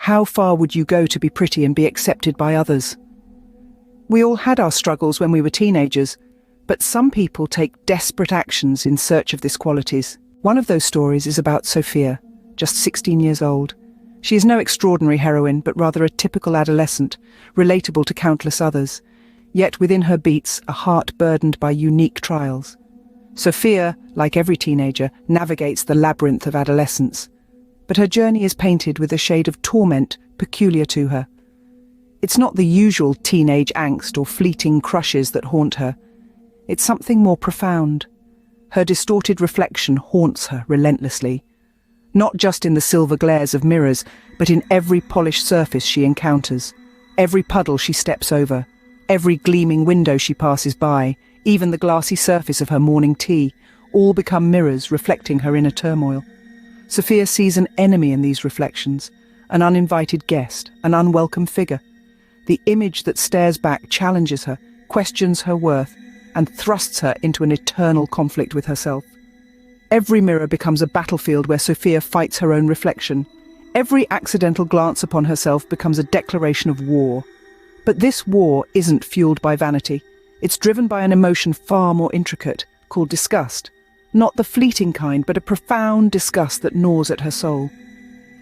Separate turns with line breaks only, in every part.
How far would you go to be pretty and be accepted by others? We all had our struggles when we were teenagers, but some people take desperate actions in search of these qualities. One of those stories is about Sophia, just 16 years old. She is no extraordinary heroine, but rather a typical adolescent, relatable to countless others. Yet within her beats a heart burdened by unique trials. Sophia, like every teenager, navigates the labyrinth of adolescence. But her journey is painted with a shade of torment peculiar to her. It's not the usual teenage angst or fleeting crushes that haunt her. It's something more profound. Her distorted reflection haunts her relentlessly. Not just in the silver glares of mirrors, but in every polished surface she encounters, every puddle she steps over, every gleaming window she passes by, even the glassy surface of her morning tea, all become mirrors reflecting her inner turmoil. Sophia sees an enemy in these reflections, an uninvited guest, an unwelcome figure. The image that stares back challenges her, questions her worth, and thrusts her into an eternal conflict with herself. Every mirror becomes a battlefield where Sophia fights her own reflection. Every accidental glance upon herself becomes a declaration of war. But this war isn't fueled by vanity. It's driven by an emotion far more intricate, called disgust. Not the fleeting kind, but a profound disgust that gnaws at her soul.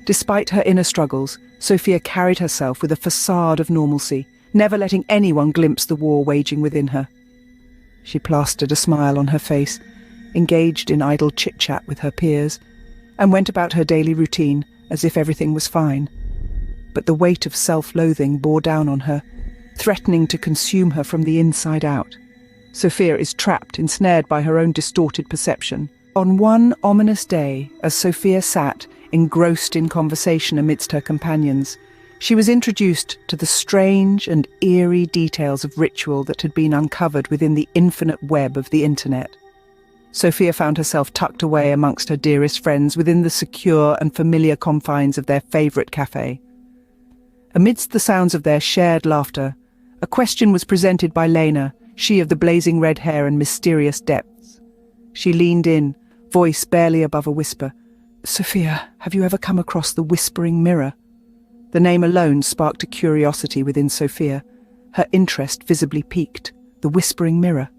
Despite her inner struggles, Sophia carried herself with a facade of normalcy, never letting anyone glimpse the war waging within her. She plastered a smile on her face, engaged in idle chit-chat with her peers, and went about her daily routine as if everything was fine. But the weight of self-loathing bore down on her, threatening to consume her from the inside out. Sophia is trapped, ensnared by her own distorted perception. On one ominous day, as Sophia sat, engrossed in conversation amidst her companions, she was introduced to the strange and eerie details of ritual that had been uncovered within the infinite web of the internet. Sophia found herself tucked away amongst her dearest friends within the secure and familiar confines of their favourite cafe. Amidst the sounds of their shared laughter, a question was presented by Lena, she of the blazing red hair and mysterious depths. She leaned in, voice barely above a whisper. "Sophia, have you ever come across the whispering mirror?" The name alone sparked a curiosity within Sophia. Her interest visibly piqued. The whispering mirror.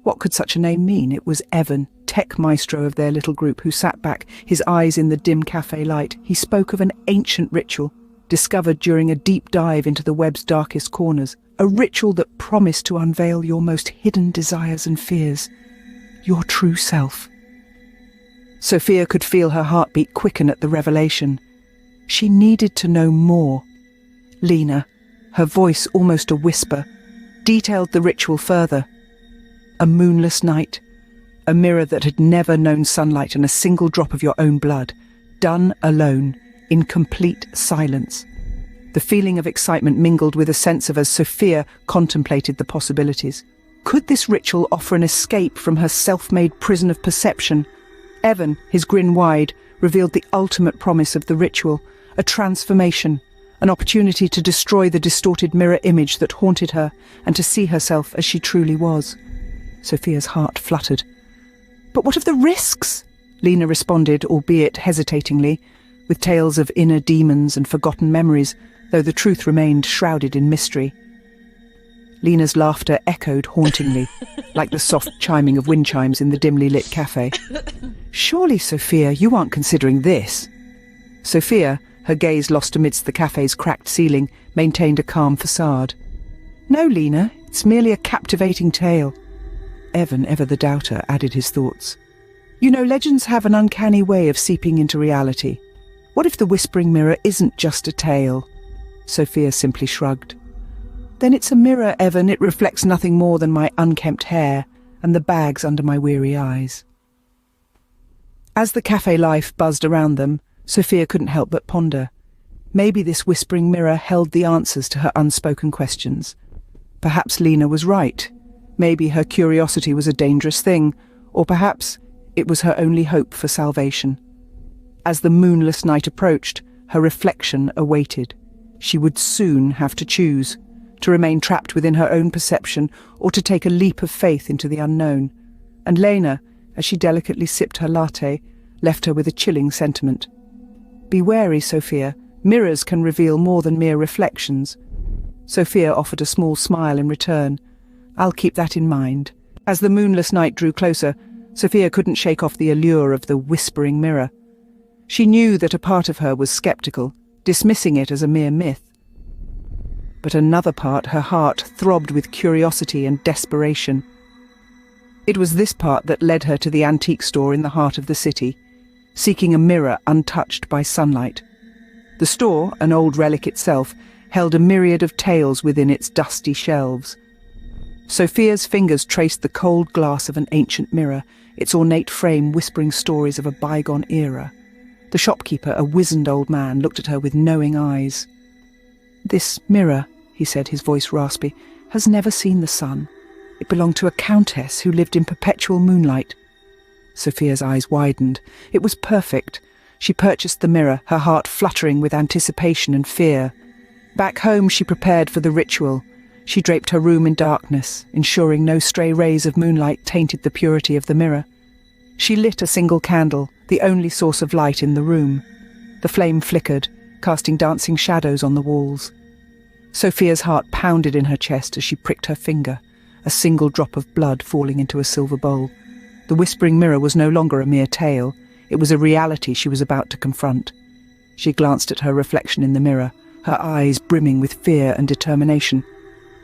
What could such a name mean? It was Evan, tech maestro of their little group, who sat back, his eyes in the dim cafe light. He spoke of an ancient ritual, discovered during a deep dive into the web's darkest corners. A ritual that promised to unveil your most hidden desires and fears. Your true self. Sophia could feel her heartbeat quicken at the revelation. She needed to know more. Lena, her voice almost a whisper, detailed the ritual further. A moonless night, a mirror that had never known sunlight and a single drop of your own blood, done alone, in complete silence. The feeling of excitement mingled with a sense of as Sophia contemplated the possibilities. Could this ritual offer an escape from her self-made prison of perception? Evan, his grin wide, revealed the ultimate promise of the ritual, a transformation, an opportunity to destroy the distorted mirror image that haunted her and to see herself as she truly was. Sophia's heart fluttered. "But what of the risks?" Lena responded, albeit hesitatingly, with tales of inner demons and forgotten memories, though the truth remained shrouded in mystery. Lena's laughter echoed hauntingly, like the soft chiming of wind chimes in the dimly lit cafe. "Surely, Sophia, you aren't considering this?" Sophia, her gaze lost amidst the cafe's cracked ceiling, maintained a calm facade. "No, Lena, it's merely a captivating tale." Evan, ever the doubter, added his thoughts. "You know, legends have an uncanny way of seeping into reality. What if the whispering mirror isn't just a tale?" Sophia simply shrugged. "Then it's a mirror, Evan. It reflects nothing more than my unkempt hair and the bags under my weary eyes." As the cafe life buzzed around them, Sophia couldn't help but ponder. Maybe this whispering mirror held the answers to her unspoken questions. Perhaps Lena was right. Maybe her curiosity was a dangerous thing, or perhaps it was her only hope for salvation. As the moonless night approached, her reflection awaited. She would soon have to choose, to remain trapped within her own perception or to take a leap of faith into the unknown. And Lena, as she delicately sipped her latte, left her with a chilling sentiment. "Be wary, Sophia. Mirrors can reveal more than mere reflections. Sophia offered a small smile in return. I'll keep that in mind. As the moonless night drew closer, Sophia couldn't shake off the allure of the whispering mirror. She knew that a part of her was skeptical, dismissing it as a mere myth. But another part, her heart, throbbed with curiosity and desperation. It was this part that led her to the antique store in the heart of the city, seeking a mirror untouched by sunlight. The store, an old relic itself, held a myriad of tales within its dusty shelves. Sophia's fingers traced the cold glass of an ancient mirror, its ornate frame whispering stories of a bygone era. The shopkeeper, a wizened old man, looked at her with knowing eyes. "This mirror," he said, his voice raspy, "has never seen the sun. It belonged to a countess who lived in perpetual moonlight." Sophia's eyes widened. It was perfect. She purchased the mirror, her heart fluttering with anticipation and fear. Back home she prepared for the ritual. She draped her room in darkness, ensuring no stray rays of moonlight tainted the purity of the mirror. She lit a single candle, the only source of light in the room. The flame flickered, casting dancing shadows on the walls. Sophia's heart pounded in her chest as she pricked her finger, a single drop of blood falling into a silver bowl. The whispering mirror was no longer a mere tale. It was a reality she was about to confront. She glanced at her reflection in the mirror, her eyes brimming with fear and determination.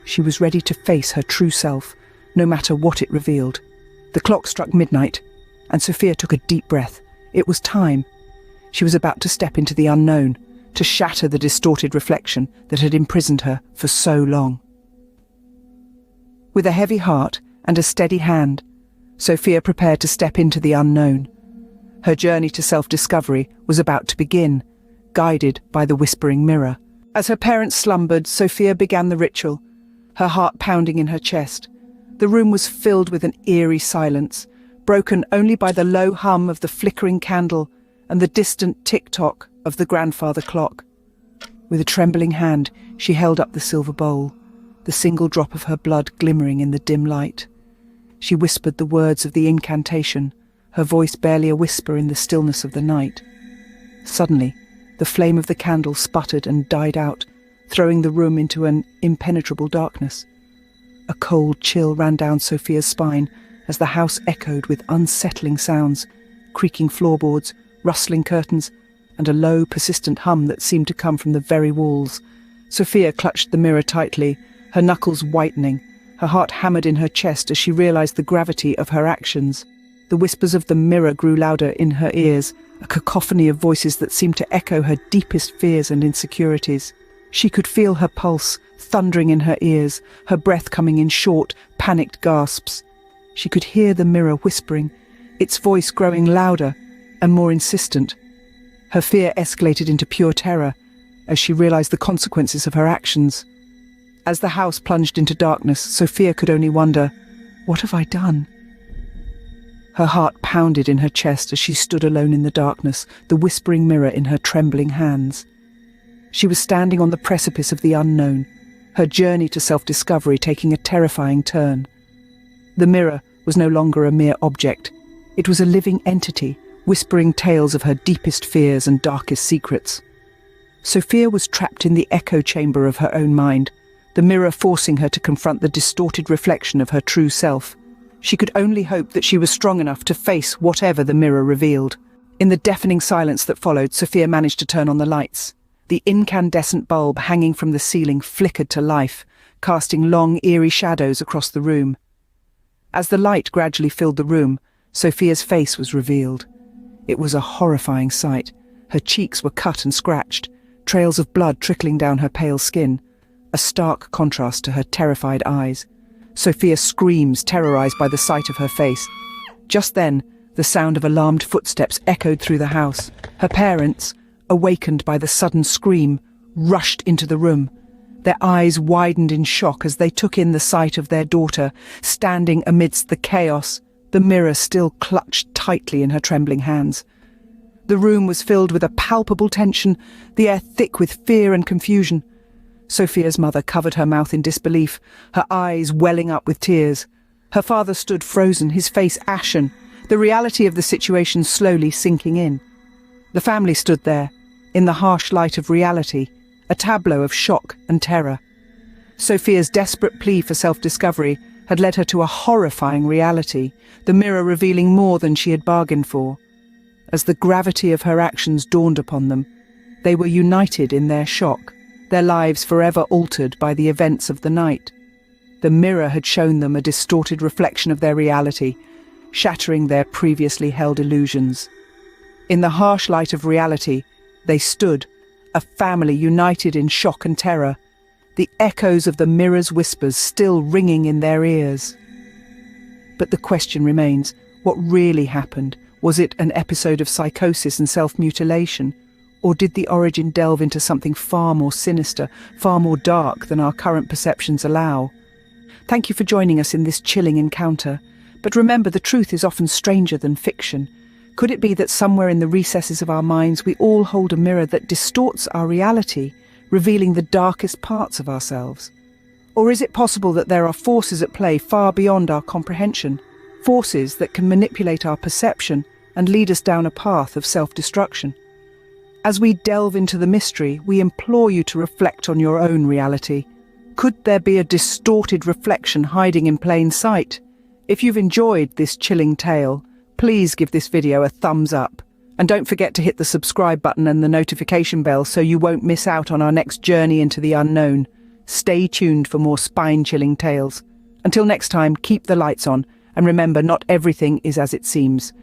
She was ready to face her true self, no matter what it revealed. The clock struck midnight, and Sophia took a deep breath. It was time. She was about to step into the unknown, to shatter the distorted reflection that had imprisoned her for so long. With a heavy heart and a steady hand, Sophia prepared to step into the unknown. Her journey to self-discovery was about to begin, guided by the whispering mirror. As her parents slumbered, Sophia began the ritual, her heart pounding in her chest. The room was filled with an eerie silence, broken only by the low hum of the flickering candle and the distant tick-tock of the grandfather clock. With a trembling hand, she held up the silver bowl, the single drop of her blood glimmering in the dim light. She whispered the words of the incantation, her voice barely a whisper in the stillness of the night. Suddenly, the flame of the candle sputtered and died out, throwing the room into an impenetrable darkness. A cold chill ran down Sophia's spine as the house echoed with unsettling sounds, creaking floorboards, rustling curtains, and a low, persistent hum that seemed to come from the very walls. Sophia clutched the mirror tightly, her knuckles whitening. Her heart hammered in her chest as she realized the gravity of her actions. The whispers of the mirror grew louder in her ears, a cacophony of voices that seemed to echo her deepest fears and insecurities. She could feel her pulse thundering in her ears, her breath coming in short, panicked gasps. She could hear the mirror whispering, its voice growing louder and more insistent. Her fear escalated into pure terror as she realized the consequences of her actions. As the house plunged into darkness, Sophia could only wonder, "What have I done?" Her heart pounded in her chest as she stood alone in the darkness, the whispering mirror in her trembling hands. She was standing on the precipice of the unknown, her journey to self-discovery taking a terrifying turn. The mirror was no longer a mere object. It was a living entity, whispering tales of her deepest fears and darkest secrets. Sophia was trapped in the echo chamber of her own mind, the mirror forcing her to confront the distorted reflection of her true self. She could only hope that she was strong enough to face whatever the mirror revealed. In the deafening silence that followed, Sophia managed to turn on the lights. The incandescent bulb hanging from the ceiling flickered to life, casting long, eerie shadows across the room. As the light gradually filled the room, Sophia's face was revealed. It was a horrifying sight. Her cheeks were cut and scratched, trails of blood trickling down her pale skin, a stark contrast to her terrified eyes. Sophia screams, terrorized by the sight of her face. Just then, the sound of alarmed footsteps echoed through the house. Her parents, awakened by the sudden scream, rushed into the room. Their eyes widened in shock as they took in the sight of their daughter, standing amidst the chaos, the mirror still clutched tightly in her trembling hands. The room was filled with a palpable tension, the air thick with fear and confusion. Sophia's mother covered her mouth in disbelief, her eyes welling up with tears. Her father stood frozen, his face ashen, the reality of the situation slowly sinking in. The family stood there, in the harsh light of reality, a tableau of shock and terror. Sophia's desperate plea for self-discovery had led her to a horrifying reality, the mirror revealing more than she had bargained for. As the gravity of her actions dawned upon them, they were united in their shock, their lives forever altered by the events of the night. The mirror had shown them a distorted reflection of their reality, shattering their previously held illusions. In the harsh light of reality, they stood, a family united in shock and terror, the echoes of the mirror's whispers still ringing in their ears. But the question remains, what really happened? Was it an episode of psychosis and self-mutilation? Or did the origin delve into something far more sinister, far more dark than our current perceptions allow? Thank you for joining us in this chilling encounter. But remember, the truth is often stranger than fiction. Could it be that somewhere in the recesses of our minds we all hold a mirror that distorts our reality, revealing the darkest parts of ourselves? Or is it possible that there are forces at play far beyond our comprehension, forces that can manipulate our perception and lead us down a path of self-destruction? As we delve into the mystery, we implore you to reflect on your own reality. Could there be a distorted reflection hiding in plain sight? If you've enjoyed this chilling tale, please give this video a thumbs up. And don't forget to hit the subscribe button and the notification bell so you won't miss out on our next journey into the unknown. Stay tuned for more spine-chilling tales. Until next time, keep the lights on, and remember, not everything is as it seems.